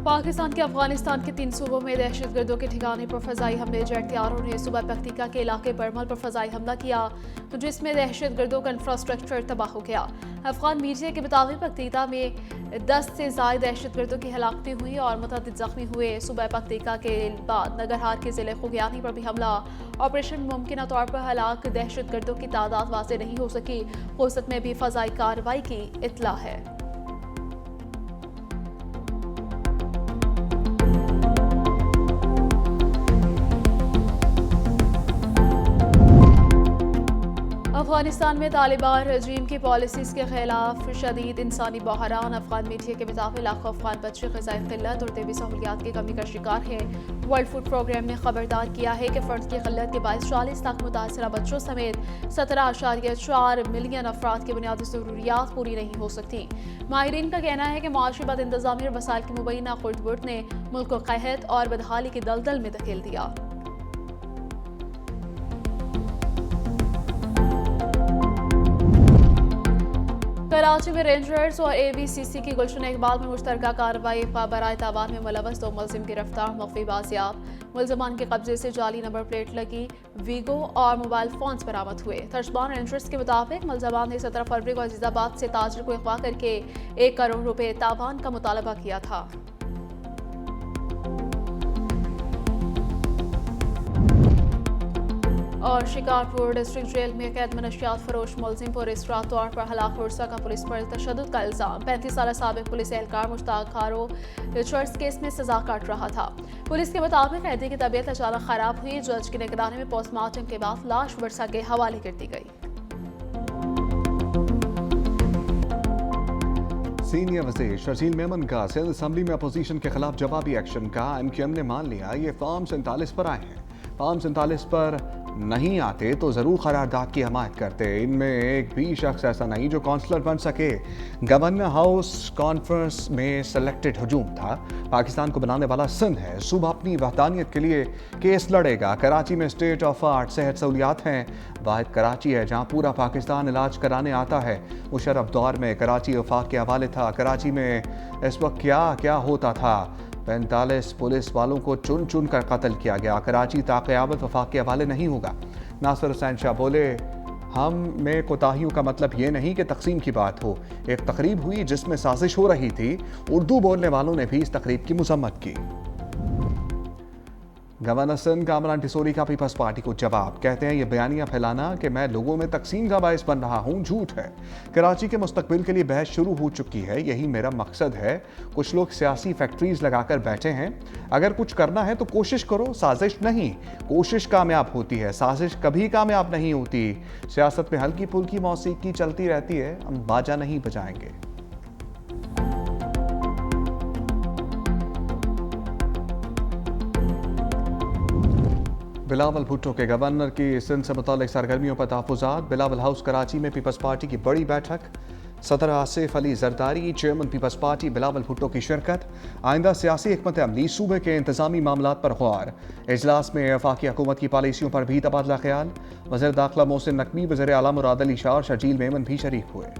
पाकिस्तान के अफगानिस्तान के 3 सूबों में दहशतगर्दों के ठिकाने पर फजाई हमले। जेट हथियारों ने सुबह पख्तिका के इलाके बरमल पर फजाई हमला किया, जिसमें दहशतगर्दों का इंफ्रास्ट्रक्चर तबाह हो गया। अफगान मीडिया के मुताबिक पख्तिका में 10 से ज्यादा दहशतगर्दों की हलाकतें हुई और मुतअद्दिद जख्मी हुए। सुबह पख्तिका के बाद नगरहार के जिले खुगियानी पर भी हमला। ऑपरेशन में मुमकिन तौर पर हलाक दहशतगर्दों की तादाद वाज़ेह नहीं हो सकी। कोसत में भी फजाई कार्रवाई की इत्तला है। अफगानिस्तान में तालिबान रजीम की पॉलिसीज के खिलाफ शदीद इंसानी बहरान। अफगान मीडिया के मुताबिक लाखों अफगान बच्चे ग़िज़ाई क़िल्लत और तबी सहूलियात की कमी का शिकार हैं। वर्ल्ड फूड प्रोग्राम ने खबरदार किया है कि फ़र्द की क़िल्लत के बायस 40 लाख मुतासरा बच्चों समेत 17.4 मिलियन अफराद की बुनियादी ज़रूरियात पूरी नहीं हो सकती। माहिरीन का कहना है कि माशी बद इंतज़ामी और वसाइल की मुबैना खुर्द-बुर्द ने मुल्क को क़हत और बदहाली की दलदल में धकेल दिया। कराची में रेंजर्स और AVCC की गुलशन इकबाल में मुश्तरका कार्रवाई। बराए तावान में मुलव्वस 2 मुलजिम गिरफ्तार, मख्फी बाजियाब। मुलजमान के कब्जे से जाली नंबर प्लेट लगी वीगो और मोबाइल फोन्स बरामद हुए। तर्जमान रेंजर्स के मुताबिक मुलजमान ने 17 फरवरी को अजीजाबाद से ताजर को अगवा करके 1 करोड़ रुपए तावान का मुतालबा किया था। और शिकारपुर डिस्ट्रिक्ट जेल में कैद मनशियात फरोश मुलजिम पर इसरार तौर पर हलाक वर्सा का पुलिस पर तशद्दुद का इल्जाम। 35 साल साबिक पुलिस एहलकार मुश्ताक खारो रिचर्ड्स केस में सजा काट रहा था। पुलिस के मुताबिक कैदी की तबीयत अचानक खराब हुई। जज की निगरानी में पोस्टमार्टम के बाद लाश वर्सा के हवाले कर दी गई। सीनियर वज़ीर शर्जील मेमन का सिंध असम्बली में अपोजिशन के खिलाफ जवाबी एक्शन का MQM ने मान लिया। ये फॉर्म 47 पर आए हैं। फॉर्म 47 पर नहीं आते तो ज़रूर करारदाद की हमायत करते। इनमें एक भी शख्स ऐसा नहीं जो काउंसलर बन सके। गवर्नर हाउस कॉन्फ्रेंस में सेलेक्टेड हजूम था। पाकिस्तान को बनाने वाला सिंध है। सूबा अपनी वहदानियत के लिए केस लड़ेगा। कराची में स्टेट ऑफ आर्ट सेहत सहूलियात हैं। वाहिद कराची है जहाँ पूरा पाकिस्तान इलाज कराने आता है। मुशर्रफ दौर में कराची वफाक के हवाले था। कराची में इस वक्त क्या क्या होता था। 45 पुलिस वालों को चुन चुन कर कत्ल किया गया। कराची ताक़यामत वफाक के हवाले नहीं होगा। नासिर हुसैन शाह बोले, हम में कोताहियों का मतलब ये नहीं कि तकसीम की बात हो। एक तकरीब हुई जिसमें साजिश हो रही थी। उर्दू बोलने वालों ने भी इस तकरीब की मजम्मत की। गवर्नर सिंध कामरान टिसोरी का पीपल्स पार्टी को जवाब। कहते हैं ये बयानियां फैलाना कि मैं लोगों में तकसीम का बायस बन रहा हूं, झूठ है। कराची के मुस्तकबिल के लिए बहस शुरू हो चुकी है। यही मेरा मकसद है। कुछ लोग सियासी फैक्ट्रीज लगाकर बैठे हैं। अगर कुछ करना है तो कोशिश करो, साजिश नहीं। कोशिश कामयाब होती है, साजिश कभी कामयाब नहीं होती। सियासत में हल्की फुल्की मौसीकी चलती रहती है, हम बाजा नहीं बजाएंगे। बिलावल भुट्टो के गवर्नर की सिंध से मुताल्लिक सरगर्मियों पर तहफ़्फ़ुज़ात। बिलावल हाउस कराची में पीपल्स पार्टी की बड़ी बैठक। सदर आसिफ अली जरदारी चेयरमैन पीपल्स पार्टी बिलावल भुट्टो की शिरकत। आइंदा सियासी हिकमत अमली सूबे के इंतजामी मामलात पर गौर। इजलास में वफाकी हुकूमत की पॉलिसियों पर भी तबादला ख्याल। वज़ीर दाखिला मोहसिन नकवी, वज़ीर आला मुराद अली शाह और शर्जील मेमन भी शरीक हुए।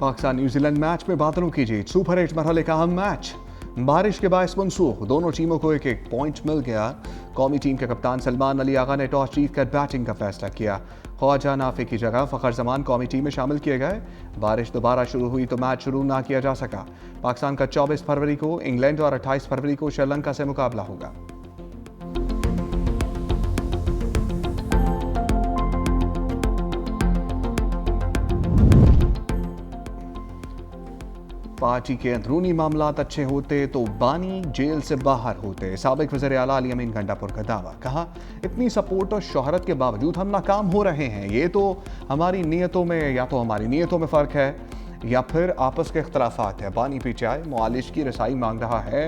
पाकिस्तान न्यूजीलैंड मैच में बादलों की जीत। सुपर 8 मरहले का अहम मैच बारिश के बायस मनसूख। दोनों टीमों को एक एक पॉइंट मिल गया। कौमी टीम के कप्तान सलमान अली आगा ने टॉस जीतकर बैटिंग का फैसला किया। ख्वाजा नाफे की जगह फ़खर जमान कौमी टीम में शामिल किए गए। बारिश दोबारा शुरू हुई तो मैच शुरू ना किया जा सका। पाकिस्तान का 24 फरवरी को इंग्लैंड और 28 फरवरी को श्रीलंका से मुकाबला होगा। पार्टी के अंदरूनी मामलात अच्छे होते तो बानी जेल से बाहर होते। साबिक वज़ीर आला अली अमीन गंडापुर का दावा। कहा, इतनी सपोर्ट और शोहरत के बावजूद हम नाकाम हो रहे हैं। ये तो हमारी नीयतों में या तो हमारी नीयतों में फ़र्क है या फिर आपस के इख्तलाफात है। बानी पीछे आए, मुआलिज की रसाई मांग रहा है,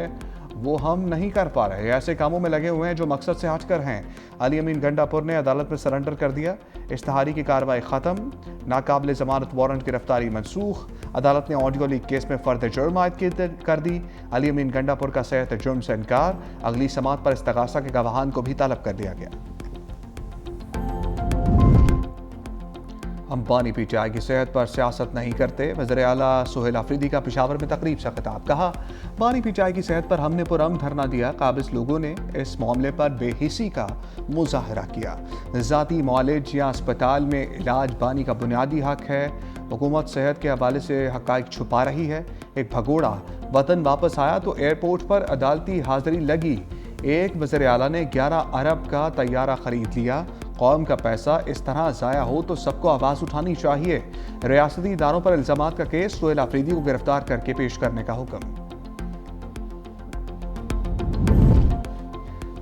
वो हम नहीं कर पा रहे। ऐसे कामों में लगे हुए हैं जो मकसद से हटकर हैं। अली अमीन गंडापुर ने अदालत में सरेंडर कर दिया। इश्तहारी की कार्रवाई ख़त्म। नाकाबिल ज़मानत वारंट गिरफ्तारी मनसूख। अदालत ने ऑडियो लीक केस में फ़र्द जुर्म आयद कर दी। अली अमीन गंडापुर का सेहत जुर्म से इनकार। अगली समात पर इस्तगासा के गवाहान को भी तलब कर दिया गया। बानी पीटीआई की सेहत पर सियासत नहीं करते। वज़ीर आला सुहेल अफरीदी का पेशावर में तकरीब से खिताब। कहा, बानी पीटीआई की सेहत पर हमने पुरअमन धरना दिया। काबिज लोगों ने इस मामले पर बेहिसी का मुजाहरा किया। ज़ाती मौलिज या अस्पताल में इलाज बानी का बुनियादी हक है। हुकूमत सेहत के हवाले से हक़ाइक़ छुपा रही है। एक भगोड़ा वतन वापस आया तो एयरपोर्ट पर अदालती हाजिरी लगी। एक वज़ीर आला ने 11 अरब का तैयारा खरीद लिया। कौम का पैसा इस तरह ज़ाया हो तो सबको आवाज़ उठानी चाहिए। रियासती इदारों पर इल्ज़ामात का केस, सुहेल अफरीदी को गिरफ्तार करके पेश करने का हुक्म।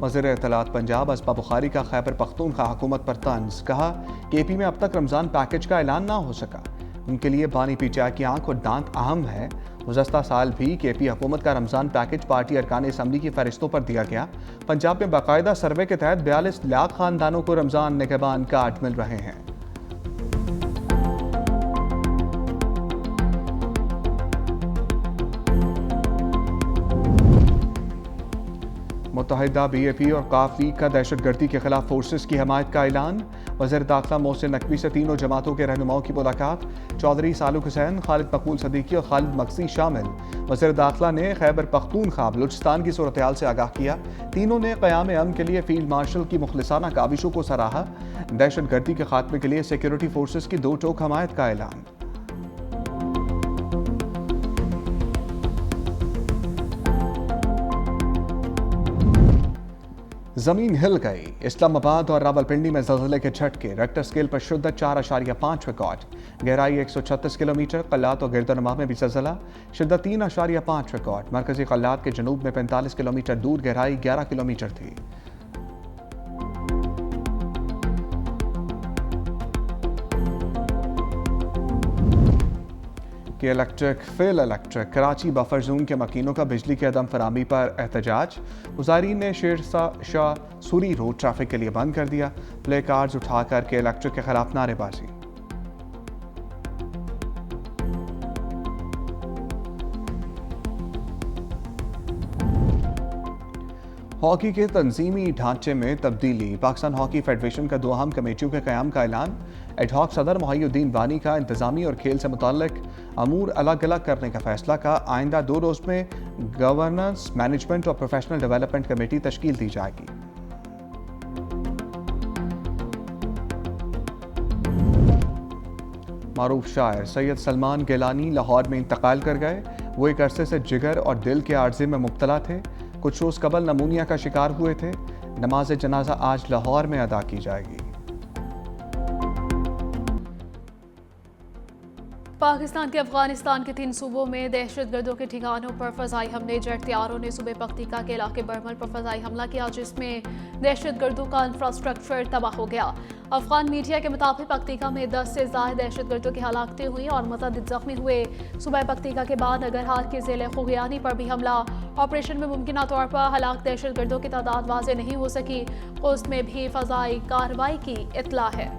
वज़ीर इत्तलात पंजाब असबा बुखारी का खैबर पख्तूनख्वा हुकूमत पर तंज। कहा, केपी में अब तक रमज़ान पैकेज का ऐलान ना हो सका। उनके लिए बानी पीटीआई की आंख और दांत अहम है। गुज़श्ता साल भी केपी हुकूमत का रमज़ान पैकेज पार्टी अरकान असम्बली की फहरिस्तों पर दिया गया। पंजाब में बाकायदा सर्वे के तहत 42 लाख खानदानों को रमज़ान निगहबान कार्ड मिल रहे हैं। मुत्तहिदा बीएपी और काफ लीग का दहशतगर्दी के खिलाफ फोर्सेस की हमायत का ऐलान। वज़ीर दाखिला मोहसिन नकवी से तीनों जमातों के रहनुमाओं की मुलाकात। चौधरी सालुक हुसैन, खालिद मकबूल सदीकी और खालिद मकसी शामिल। वज़ीर दाखिला ने खैबर पख्तूनख्वा बलूचिस्तान की सूरत हाल से आगाह किया। तीनों ने क़याम अमन के लिए फील्ड मार्शल की मुखलिसाना काविशों को सराहा। दहशतगर्दी के खात्मे के लिए सिक्योरिटी फोर्सेस की दो टोक हमायत का ऐलान। जमीन हिल गई। इस्लामाबाद और रावलपिंडी में ज़लज़ले के झटके। रेक्टर स्केल पर शिद्दत 4.5 रिकॉर्ड। गहराई 136 किलोमीटर। कल्लात और गिरदोनमा में भी ज़लज़ला। शिद्दत 3.5 रिकॉर्ड। मरकजी कल्लात के जनूब में 45 किलोमीटर दूर गहराई 11 किलोमीटर थी। कि electric fail electric. Karachi buffer zone के मकीनों का बिजली के अदम फरामी पर एहतजाज। मुजाहिरीन ने शेर शाह सूरी रोड ट्रैफिक के लिए बंद कर दिया। प्ले कार्ड्स उठाकर के इलेक्ट्रिक के खिलाफ नारेबाजी। हॉकी के तंजीमी ढांचे में तब्दीली। पाकिस्तान हॉकी फेडरेशन का 2 अहम कमेटियों के क़याम का ऐलान। एडहॉक सदर मोहिउद्दीन बानी का इंतजामी और खेल से मुताल्लिक अमूर अलग अलग करने का फैसला। का आइंदा 2 रोज़ में गवर्नेंस, मैनेजमेंट और प्रोफेशनल डेवलपमेंट कमेटी तश्कील दी जाएगी। मारूफ शायर सैयद सलमान गिलानी लाहौर में इंतकाल कर गए। वो एक अरसे से जिगर और दिल के आर्जे में मुब्तला थे। कुछ रोज़ कबल नमूनिया का शिकार हुए थे। नमाज जनाजा आज लाहौर में अदा की जाएगी। पाकिस्तान के अफगानिस्तान के 3 सूबों में दहशतगर्दों के ठिकानों पर फजाई हमले। जेट तैयारों ने सूबे पख्तिका के इलाके बरमल पर फजाई हमला किया, जिसमें दहशतगर्दों का इंफ्रास्ट्रक्चर तबाह हो गया। अफगान मीडिया के मुताबिक पख्तिका में 10 से ज़ायद दहशतगर्दों की हलाकतें हुई और मुतअद्दिद ज़ख्मी हुए। सूबे पख्तिका के बाद नगरहार के ज़िले खुगियानी पर भी हमला। ऑपरेशन में मुमकिन तौर पर हलाक दहशतगर्दों की तादाद वाज़ेह नहीं हो सकी। खुस्त में भी फजाई कार्रवाई की इत्तला है।